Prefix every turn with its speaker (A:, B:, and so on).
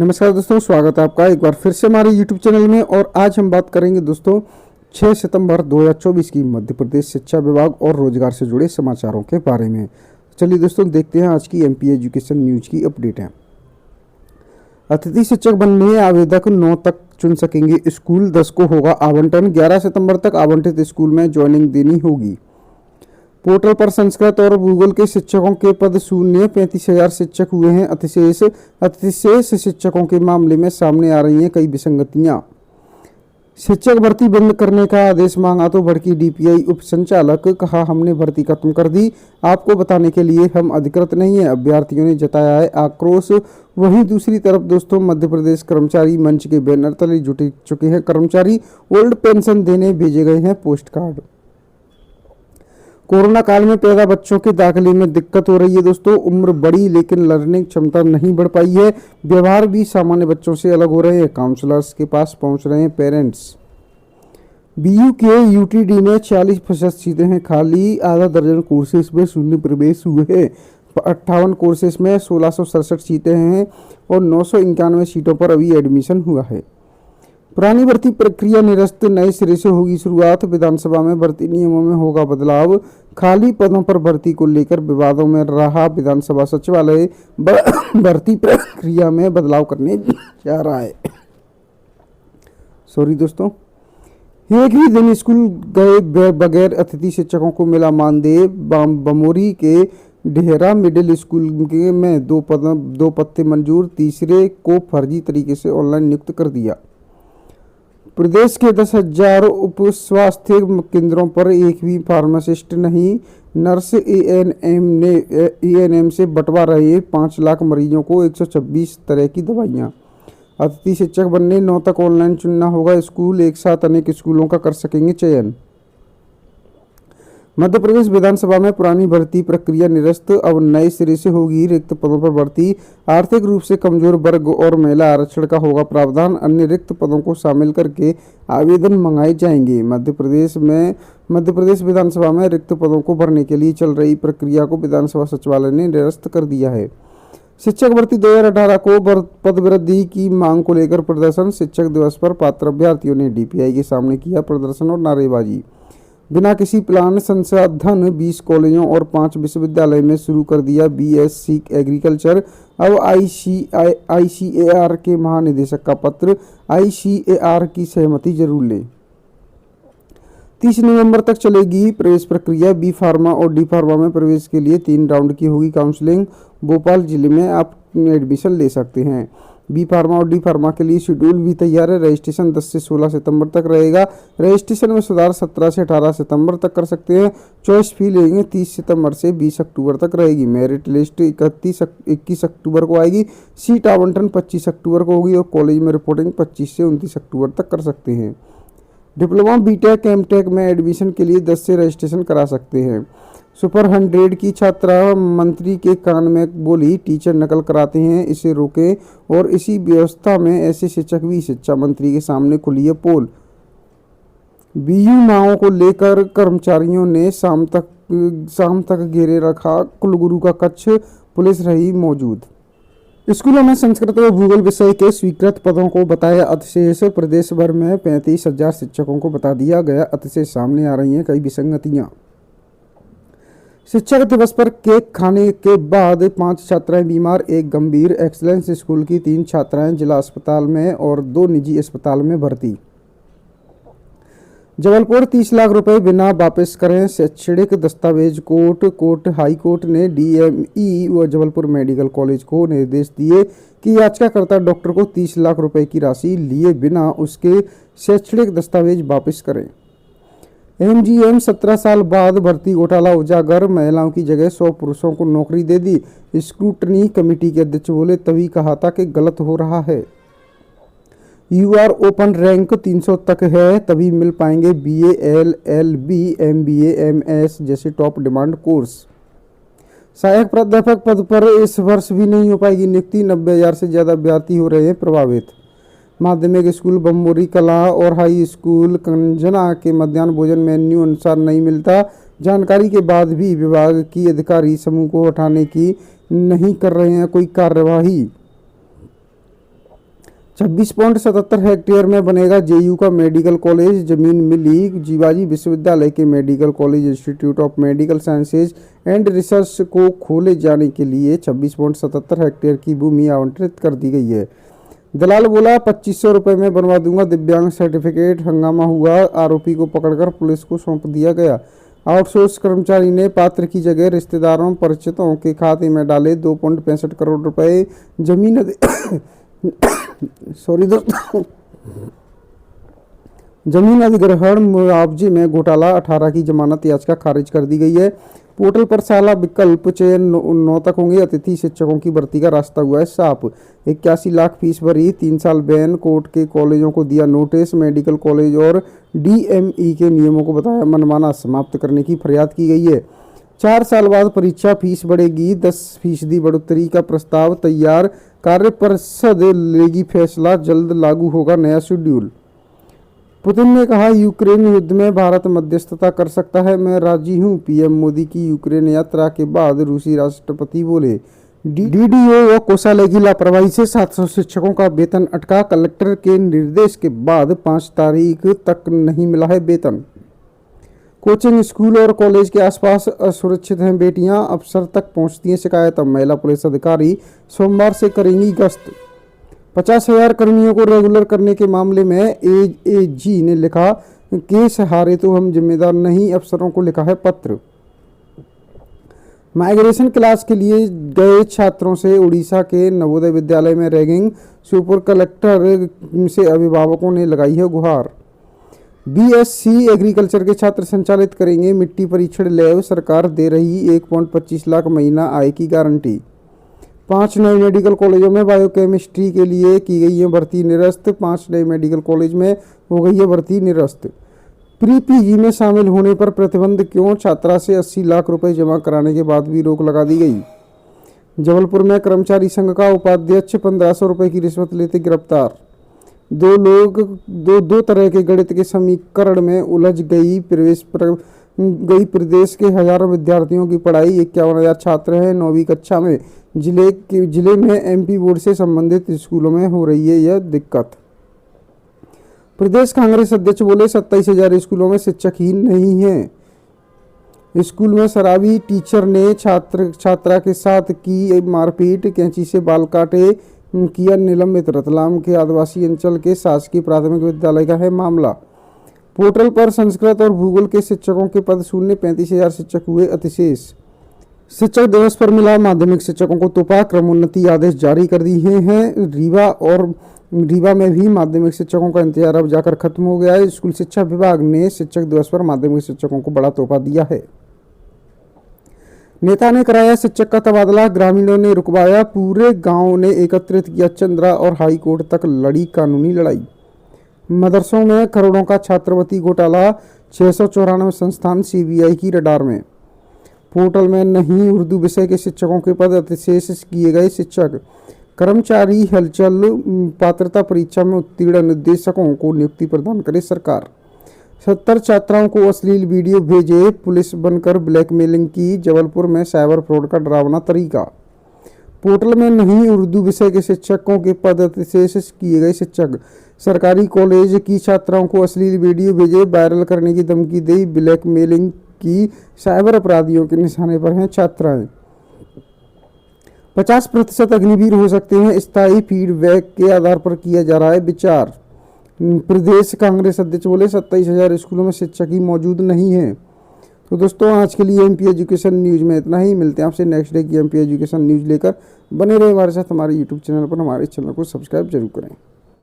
A: नमस्कार दोस्तों, स्वागत है आपका एक बार फिर से हमारे YouTube चैनल में। और आज हम बात करेंगे दोस्तों 6 सितंबर 2024 की मध्य प्रदेश शिक्षा विभाग और रोजगार से जुड़े समाचारों के बारे में। चलिए दोस्तों देखते हैं आज की MP एजुकेशन न्यूज की अपडेट है। अतिथि शिक्षक बनने आवेदक 9 तक चुन सकेंगे स्कूल, 10 को होगा आवंटन। 11 सितंबर तक आवंटित स्कूल में ज्वाइनिंग देनी होगी। पोर्टल पर संस्कृत और भूगोल के शिक्षकों के पद शून्य, 35,000 शिक्षक हुए हैं अतिशेष शिक्षकों के मामले में सामने आ रही हैं कई विसंगतियां। शिक्षक भर्ती बंद करने का आदेश मांगा तो भड़की DPI उप संचालक, कहा हमने भर्ती खत्म कर दी, आपको बताने के लिए हम अधिकृत नहीं है। अभ्यर्थियों ने जताया है आक्रोश। वहीं दूसरी तरफ दोस्तों मध्य प्रदेश कर्मचारी मंच के बैनर तले जुट चुके हैं कर्मचारी। ओल्ड पेंशन देने भेजे गए हैं पोस्ट कार्ड। कोरोना काल में पैदा बच्चों के दाखिले में दिक्कत हो रही है दोस्तों। उम्र बढ़ी लेकिन लर्निंग क्षमता नहीं बढ़ पाई है। व्यवहार भी सामान्य बच्चों से अलग हो रहे हैं। काउंसलर्स के पास पहुंच रहे हैं पेरेंट्स। BU के UTD में 40% सीटें हैं खाली। आधा दर्जन कोर्सेज में शून्य प्रवेश हुए हैं। 58 कोर्सेज में 1667 सीटें हैं और 991 सीटों पर अभी एडमिशन हुआ है। पुरानी भर्ती प्रक्रिया निरस्त, नए सिरे से होगी शुरुआत। विधानसभा में भर्ती नियमों में होगा बदलाव। खाली पदों पर भर्ती को लेकर विवादों में रहा विधानसभा सचिवालय। भर्ती प्रक्रिया में बदलाव करने जा रहा है। सॉरी दोस्तों, एक ही दिन स्कूल गए बगैर अतिथि शिक्षकों को मिला मानदेय। बमोरी के डेहरा मिडिल स्कूल में दो पत्ते मंजूर, तीसरे को फर्जी तरीके से ऑनलाइन नियुक्त कर दिया। प्रदेश के 10,000 उप स्वास्थ्य केंद्रों पर एक भी फार्मासिस्ट नहीं। नर्स ANM से बंटवा रहे 5 लाख मरीजों को 126 तरह की दवाइयां। अतिथि शिक्षक बनने 9 तक ऑनलाइन चुनना होगा स्कूल, एक साथ अनेक स्कूलों का कर सकेंगे चयन। मध्य प्रदेश विधानसभा में पुरानी भर्ती प्रक्रिया निरस्त, अब नए सिरे से होगी रिक्त पदों पर भर्ती। आर्थिक रूप से कमजोर वर्ग और महिला आरक्षण का होगा प्रावधान। अन्य रिक्त पदों को शामिल करके आवेदन मंगाए जाएंगे। मध्य प्रदेश विधानसभा में रिक्त पदों को भरने के लिए चल रही प्रक्रिया को विधानसभा सचिवालय ने निरस्त कर दिया है। शिक्षक भर्ती 2018 को पद वृद्धि की मांग को लेकर प्रदर्शन। शिक्षक दिवस पर पात्र अभ्यर्थियों ने DPI के सामने किया प्रदर्शन और नारेबाजी। बिना किसी प्लान संसाधन 20 कॉलेजों और 5 विश्वविद्यालय में शुरू कर दिया BSc एग्रीकल्चर। अब ICAR के महानिदेशक का पत्र, ICAR की सहमति जरूर लें। 30 नवंबर तक चलेगी प्रवेश प्रक्रिया। B फार्मा और D फार्मा में प्रवेश के लिए 3 राउंड की होगी काउंसलिंग। भोपाल जिले में आप एडमिशन ले सकते हैं। B फार्मा और D फार्मा के लिए शेड्यूल भी तैयार है। रजिस्ट्रेशन 10 से 16 सितंबर तक रहेगा। रजिस्ट्रेशन में सुधार 17 से 18 सितंबर तक कर सकते हैं। चॉइस फी लेंगे 30 सितंबर से 20 अक्टूबर तक रहेगी। मेरिट लिस्ट 21 अक्टूबर को आएगी। सीट आवंटन 25 अक्टूबर को होगी और कॉलेज में रिपोर्टिंग 25 से 29 अक्टूबर तक कर सकते हैं। डिप्लोमा BTech MTech में एडमिशन के लिए 10 से रजिस्ट्रेशन करा सकते हैं। सुपर 100 की छात्रा मंत्री के कान में बोली, टीचर नकल कराते हैं, इसे रोकें। और इसी व्यवस्था में ऐसे शिक्षक भी। शिक्षा मंत्री के सामने खुली है पोल। BU मांगों को लेकर कर्मचारियों ने शाम तक घेरे रखा कुलगुरु का कक्ष, पुलिस रही मौजूद। स्कूलों में संस्कृत व भूगोल विषय के स्वीकृत पदों को बताया अतिशेष। प्रदेश भर में 35,000 शिक्षकों को बता दिया गया अतिशेष। सामने आ रही हैं कई विसंगतियां। शिक्षक दिवस पर केक खाने के बाद 5 छात्राएं बीमार, एक गंभीर। एक्सीलेंस स्कूल की 3 छात्राएं जिला अस्पताल में और 2 निजी अस्पताल में भर्ती। जबलपुर 30 लाख रुपए बिना वापस करें शैक्षणिक दस्तावेज। हाई कोर्ट ने DME व जबलपुर मेडिकल कॉलेज को निर्देश दिए कि याचिकाकर्ता डॉक्टर को 30 लाख रुपए की राशि लिए बिना उसके शैक्षणिक दस्तावेज वापस करें। MGM 17 साल बाद भर्ती घोटाला उजागर, महिलाओं की जगह 100 पुरुषों को नौकरी दे दी। स्क्रूटनी कमेटी के अध्यक्ष बोले, तभी कहा था कि गलत हो रहा है। UR ओपन रैंक 300 तक है, तभी मिल पाएंगे BA LLB MBA MS जैसे टॉप डिमांड कोर्स। सहायक प्राध्यापक पद पर इस वर्ष भी नहीं हो पाएगी नियुक्ति। 90,000 से ज्यादा अभ्यर्थी हो रहे हैं प्रभावित। माध्यमिक स्कूल बमोरी कला और हाई स्कूल कंजना के मध्याह्न भोजन मेन्यू अनुसार नहीं मिलता। जानकारी के बाद भी विभाग की अधिकारी समूह को हटाने की नहीं कर रहे हैं कोई कार्यवाही। 26.77 हेक्टेयर में बनेगा जेयू का मेडिकल कॉलेज। जमीन मिली जीवाजी विश्वविद्यालय के medical college institute of medical sciences and research को खोले जाने के लिए 26.77 हेक्टेयर की भूमि आवंटित कर दी गई है। दलाल बोला 2500 रुपये में बनवा दूंगा दिव्यांग सर्टिफिकेट। हंगामा हुआ, आरोपी को पकड़कर पुलिस को सौंप दिया गया। आउटसोर्स कर्मचारी ने पात्र की जगह रिश्तेदारों परिचितों के खाते में डाले 2.65 करोड़ रुपए। जमीन सॉरी दोस्तों, जमीन अधिग्रहण मुआवजे में घोटाला, 18 की जमानत याचिका खारिज कर दी गई है। पोर्टल पर शाला विकल्प चयन 9 तक होंगे। अतिथि शिक्षकों की भर्ती का रास्ता हुआ है साफ। 81 लाख फीस भरी, 3 साल बैन। कोर्ट के कॉलेजों को दिया नोटिस। मेडिकल कॉलेज और डीएमई के नियमों को बताया मनमाना, समाप्त करने की फरियाद की गई है। 4 साल बाद परीक्षा फीस बढ़ेगी, 10% बढ़ोतरी का प्रस्ताव तैयार। कार्य परिषद लेगी फैसला, जल्द लागू होगा नया शेड्यूल। पुतिन ने कहा यूक्रेन युद्ध में भारत मध्यस्थता कर सकता है, मैं राजी हूं। पीएम मोदी की यूक्रेन यात्रा के बाद रूसी राष्ट्रपति बोले। डीडीओ व कोषालय की लापरवाही से 700 शिक्षकों का वेतन अटका। कलेक्टर के निर्देश के बाद 5 तारीख तक नहीं मिला है वेतन। कोचिंग स्कूल और कॉलेज के आसपास असुरक्षित हैं बेटियां, अफसर तक पहुंचती हैं शिकायत। अब महिला पुलिस अधिकारी सोमवार से करेंगी गश्त। 50,000 कर्मियों को रेगुलर करने के मामले में एएजी ने लिखा, केस हारे तो हम जिम्मेदार नहीं, अफसरों को लिखा है पत्र। माइग्रेशन क्लास के लिए गए छात्रों से उड़ीसा के नवोदय विद्यालय में रैगिंग, सुपर कलेक्टर से अभिभावकों ने लगाई है गुहार। बीएससी एग्रीकल्चर के छात्र संचालित करेंगे मिट्टी परीक्षण लैब, सरकार दे रही 1.25 लाख महीना आय की गारंटी। 5 नए मेडिकल कॉलेजों में बायोकेमिस्ट्री के लिए की गई है भर्ती निरस्त। 5 नए मेडिकल कॉलेज में हो गई है भर्ती निरस्त। प्री पीजी में शामिल होने पर प्रतिबंध क्यों? छात्रा से 80 लाख रुपए जमा कराने के बाद भी रोक लगा दी गई। जबलपुर में कर्मचारी संघ का उपाध्यक्ष 1500 रुपए की रिश्वत लेते गिरफ्तार। 2 लोग दो तरह के गणित के समीकरण में उलझ गई प्रदेश के हजारों विद्यार्थियों की पढ़ाई। 51,000 छात्र हैं 9वीं कक्षा में। जिले में एमपी बोर्ड से संबंधित स्कूलों में हो रही है यह दिक्कत। प्रदेश कांग्रेस अध्यक्ष बोले 27,000 स्कूलों में शिक्षक ही नहीं है। स्कूल में शराबी टीचर ने छात्रा के साथ की मारपीट, कैंची से बाल काटे, किया निलंबित। रतलाम के आदिवासी अंचल के शासकीय प्राथमिक विद्यालय का है मामला। पोर्टल पर संस्कृत और भूगोल के शिक्षकों के पद शून्य, 35,000 शिक्षक हुए अतिशेष। शिक्षक दिवस पर मिला माध्यमिक शिक्षकों को तोहफा, क्रमोन्नति आदेश जारी कर दिए हैं। रीवा में भी माध्यमिक शिक्षकों का इंतजार अब जाकर खत्म हो गया है। स्कूल शिक्षा विभाग ने शिक्षक दिवस पर माध्यमिक शिक्षकों को बड़ा तोहफा दिया है। नेता ने कराया शिक्षक का तबादला, ग्रामीणों ने रुकवाया। पूरे गांव ने एकत्रित किया चंद्रा और हाई कोर्ट तक लड़ी कानूनी लड़ाई। मदरसों में करोड़ों का छात्रवृत्ति घोटाला, 694 संस्थान सीबीआई की रडार में। पोर्टल में नहीं उर्दू विषय के शिक्षकों के पद, अतिशेष किए गए शिक्षक। कर्मचारी हलचल, पात्रता परीक्षा में उत्तीर्ण निदेशकों को नियुक्ति प्रदान करे सरकार। 70 छात्राओं को अश्लील वीडियो भेजे, पुलिस बनकर ब्लैकमेलिंग की। जबलपुर में साइबर फ्रॉड का डरावना तरीका। पोर्टल में नहीं उर्दू विषय के शिक्षकों के पद, अतिशेष किए गए शिक्षक। सरकारी कॉलेज की छात्राओं को अश्लील वीडियो भेजे, वायरल करने की धमकी दी, ब्लैकमेलिंग की। साइबर अपराधियों के निशाने पर हैं छात्राएं। 50% अग्निवीर हो सकते हैं, स्थायी फीडबैक के आधार पर किया जा रहा है विचार। प्रदेश कांग्रेस अध्यक्ष बोले 27,000 स्कूलों में शिक्षक ही मौजूद नहीं है। तो दोस्तों आज के लिए एमपी एजुकेशन न्यूज़ में इतना ही। मिलते हैं आपसे नेक्स्ट डे की एमपी एजुकेशन न्यूज़ लेकर। बने रहे हमारे साथ हमारे यूट्यूब चैनल पर। हमारे चैनल को सब्सक्राइब जरूर करें।